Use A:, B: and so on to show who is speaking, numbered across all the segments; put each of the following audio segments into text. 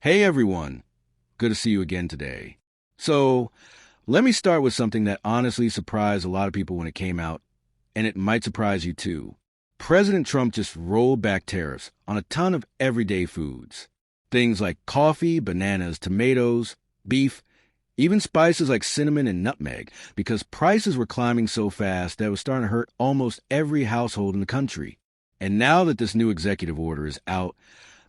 A: Hey everyone, good to see you again today. So, let me start with something that honestly surprised a lot of people when it came out, and it might surprise you too. President Trump just rolled back tariffs on a ton of everyday foods. Things like coffee, bananas, tomatoes, beef, even spices like cinnamon and nutmeg, because prices were climbing so fast that it was starting to hurt almost every household in the country. And now that this new executive order is out,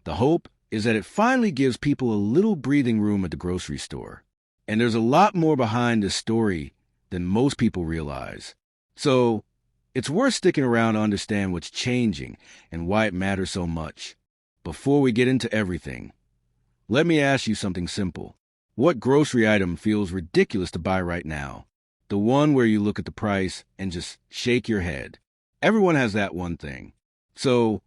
A: the hope is that it finally gives people a little breathing room at the grocery store. And there's a lot more behind this story than most people realize. So, it's worth sticking around to understand what's changing and why it matters so much. Before we get into everything, let me ask you something simple. What grocery item feels ridiculous to buy right now? The one where you look at the price and just shake your head. Everyone has that one thing. So,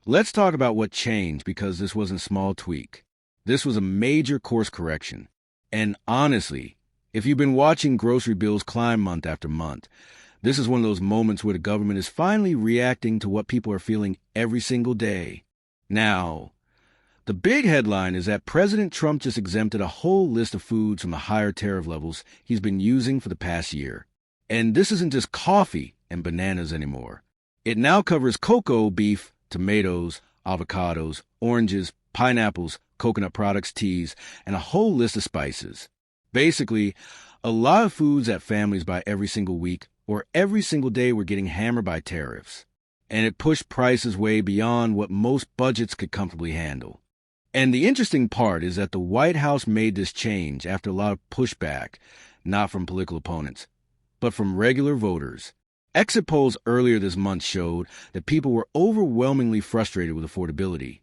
A: let's talk about what changed, because this wasn't a small tweak. This was a major course correction. And honestly, if you've been watching grocery bills climb month after month, this is one of those moments where the government is finally reacting to what people are feeling every single day. Now, the big headline is that President Trump just exempted a whole list of foods from the higher tariff levels he's been using for the past year. And this isn't just coffee and bananas anymore. It now covers cocoa, beef, tomatoes, avocados, oranges, pineapples, coconut products, teas, and a whole list of spices. Basically, a lot of foods that families buy every single week or every single day were getting hammered by tariffs. And it pushed prices way beyond what most budgets could comfortably handle. And the interesting part is that the White House made this change after a lot of pushback, not from political opponents, but from regular voters. Exit polls earlier this month showed that people were overwhelmingly frustrated with affordability,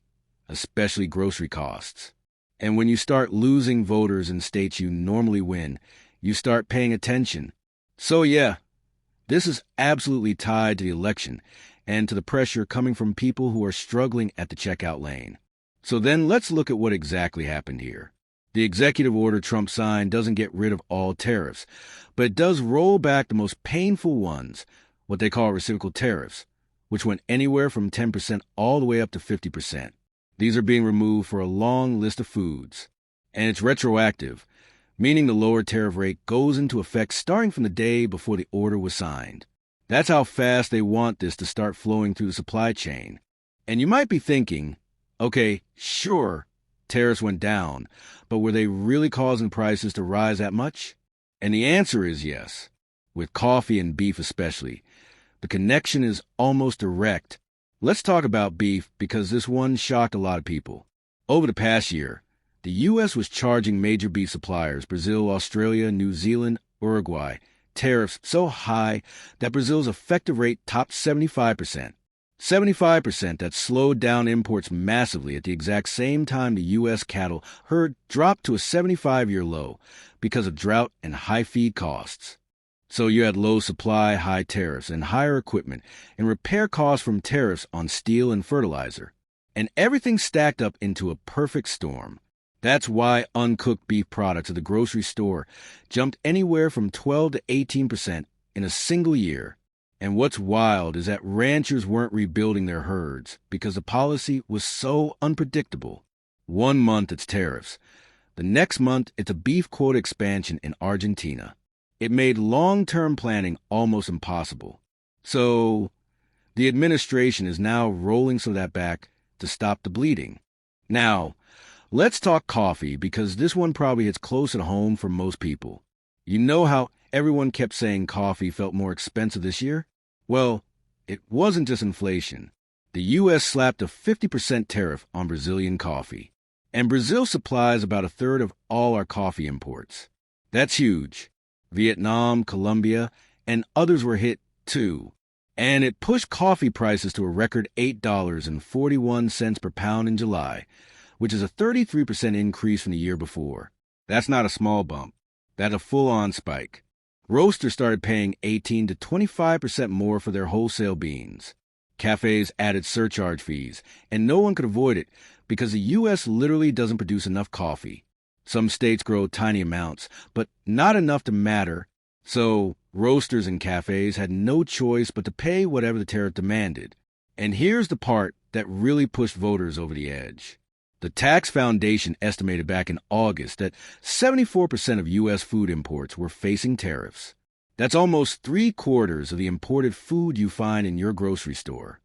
A: especially grocery costs. And when you start losing voters in states you normally win, you start paying attention. So yeah, this is absolutely tied to the election and to the pressure coming from people who are struggling at the checkout lane. So then let's look at what exactly happened here. The executive order Trump signed doesn't get rid of all tariffs, but it does roll back the most painful ones, what they call reciprocal tariffs, which went anywhere from 10% all the way up to 50%. These are being removed for a long list of foods. And it's retroactive, meaning the lower tariff rate goes into effect starting from the day before the order was signed. That's how fast they want this to start flowing through the supply chain. And you might be thinking, okay, sure, tariffs went down, but were they really causing prices to rise that much? And the answer is yes, with coffee and beef especially. The connection is almost direct. Let's talk about beef because this one shocked a lot of people. Over the past year, the U.S. was charging major beef suppliers, Brazil, Australia, New Zealand, Uruguay, tariffs so high that Brazil's effective rate topped 75%. 75% that slowed down imports massively at the exact same time the U.S. cattle herd dropped to a 75-year low because of drought and high feed costs. So you had low supply, high tariffs, and higher equipment, and repair costs from tariffs on steel and fertilizer. And everything stacked up into a perfect storm. That's why uncooked beef products at the grocery store jumped anywhere from 12 to 18% in a single year. And what's wild is that ranchers weren't rebuilding their herds because the policy was so unpredictable. 1 month it's tariffs. The next month it's a beef quota expansion in Argentina. It made long-term planning almost impossible. So the administration is now rolling some of that back to stop the bleeding. Now, let's talk coffee because this one probably hits close at home for most people. You know how everyone kept saying coffee felt more expensive this year? Well, it wasn't just inflation. The U.S. slapped a 50% tariff on Brazilian coffee. And Brazil supplies about a third of all our coffee imports. That's huge. Vietnam, Colombia, and others were hit too. And it pushed coffee prices to a record $8.41 per pound in July, which is a 33% increase from the year before. That's not a small bump. That's a full-on spike. Roasters started paying 18 to 25% more for their wholesale beans. Cafes added surcharge fees, and no one could avoid it because the U.S. literally doesn't produce enough coffee. Some states grow tiny amounts, but not enough to matter, so roasters and cafes had no choice but to pay whatever the tariff demanded. And here's the part that really pushed voters over the edge. The Tax Foundation estimated back in August that 74% of U.S. food imports were facing tariffs. That's almost 3/4 of the imported food you find in your grocery store.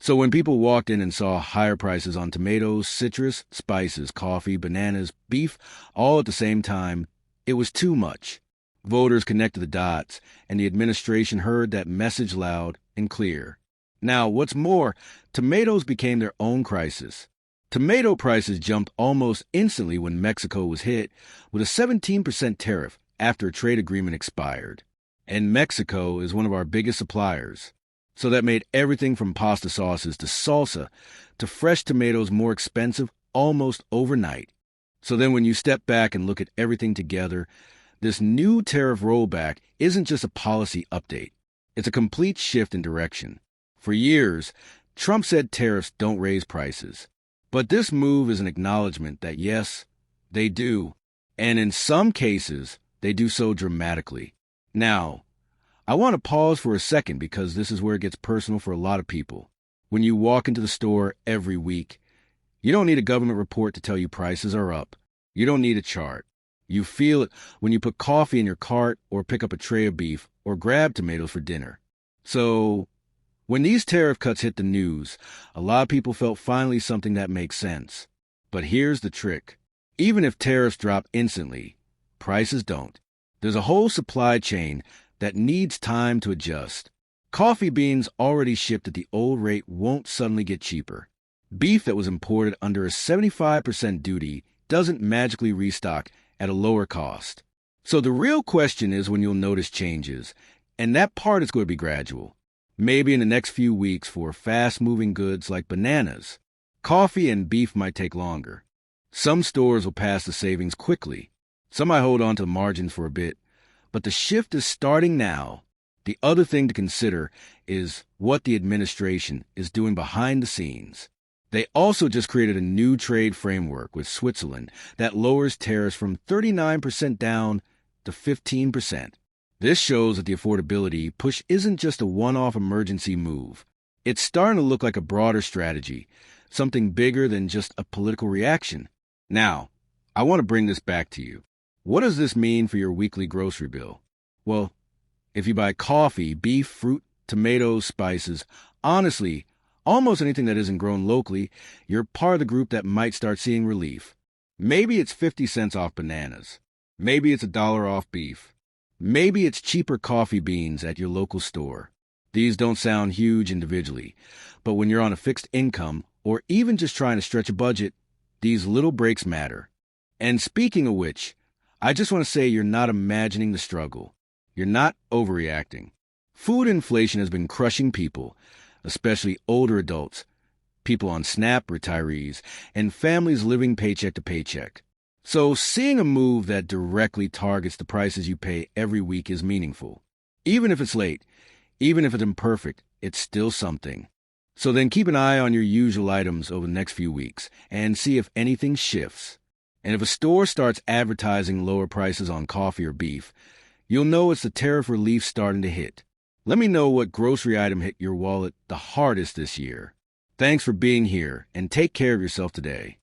A: So when people walked in and saw higher prices on tomatoes, citrus, spices, coffee, bananas, beef, all at the same time, it was too much. Voters connected the dots, and the administration heard that message loud and clear. Now, what's more, tomatoes became their own crisis. Tomato prices jumped almost instantly when Mexico was hit with a 17% tariff after a trade agreement expired. And Mexico is one of our biggest suppliers. So that made everything from pasta sauces to salsa to fresh tomatoes more expensive almost overnight. So then when you step back and look at everything together, this new tariff rollback isn't just a policy update. It's a complete shift in direction. For years, Trump said tariffs don't raise prices. But this move is an acknowledgement that yes, they do. And in some cases, they do so dramatically. Now, I want to pause for a second because this is where it gets personal for a lot of people. When you walk into the store every week, you don't need a government report to tell you prices are up. You don't need a chart. You feel it when you put coffee in your cart or pick up a tray of beef or grab tomatoes for dinner. So, when these tariff cuts hit the news, a lot of people felt finally something that makes sense. But here's the trick. Even if tariffs drop instantly, prices don't. There's a whole supply chain that needs time to adjust. Coffee beans already shipped at the old rate won't suddenly get cheaper. Beef that was imported under a 75% duty doesn't magically restock at a lower cost. So the real question is when you'll notice changes, and that part is going to be gradual. Maybe in the next few weeks for fast-moving goods like bananas. Coffee and beef might take longer. Some stores will pass the savings quickly. Some might hold on to the margins for a bit. But the shift is starting now. The other thing to consider is what the administration is doing behind the scenes. They also just created a new trade framework with Switzerland that lowers tariffs from 39% down to 15%. This shows that the affordability push isn't just a one-off emergency move. It's starting to look like a broader strategy, something bigger than just a political reaction. Now, I want to bring this back to you. What does this mean for your weekly grocery bill? Well, if you buy coffee, beef, fruit, tomatoes, spices, honestly, almost anything that isn't grown locally, you're part of the group that might start seeing relief. Maybe it's 50 cents off bananas. Maybe it's $1 off beef. Maybe it's cheaper coffee beans at your local store. These don't sound huge individually, but when you're on a fixed income or even just trying to stretch a budget, these little breaks matter. And speaking of which, I just want to say you're not imagining the struggle. You're not overreacting. Food inflation has been crushing people, especially older adults, people on SNAP, retirees, and families living paycheck to paycheck. So seeing a move that directly targets the prices you pay every week is meaningful. Even if it's late, even if it's imperfect, it's still something. So then keep an eye on your usual items over the next few weeks and see if anything shifts. And if a store starts advertising lower prices on coffee or beef, you'll know it's the tariff relief starting to hit. Let me know what grocery item hit your wallet the hardest this year. Thanks for being here, and take care of yourself today.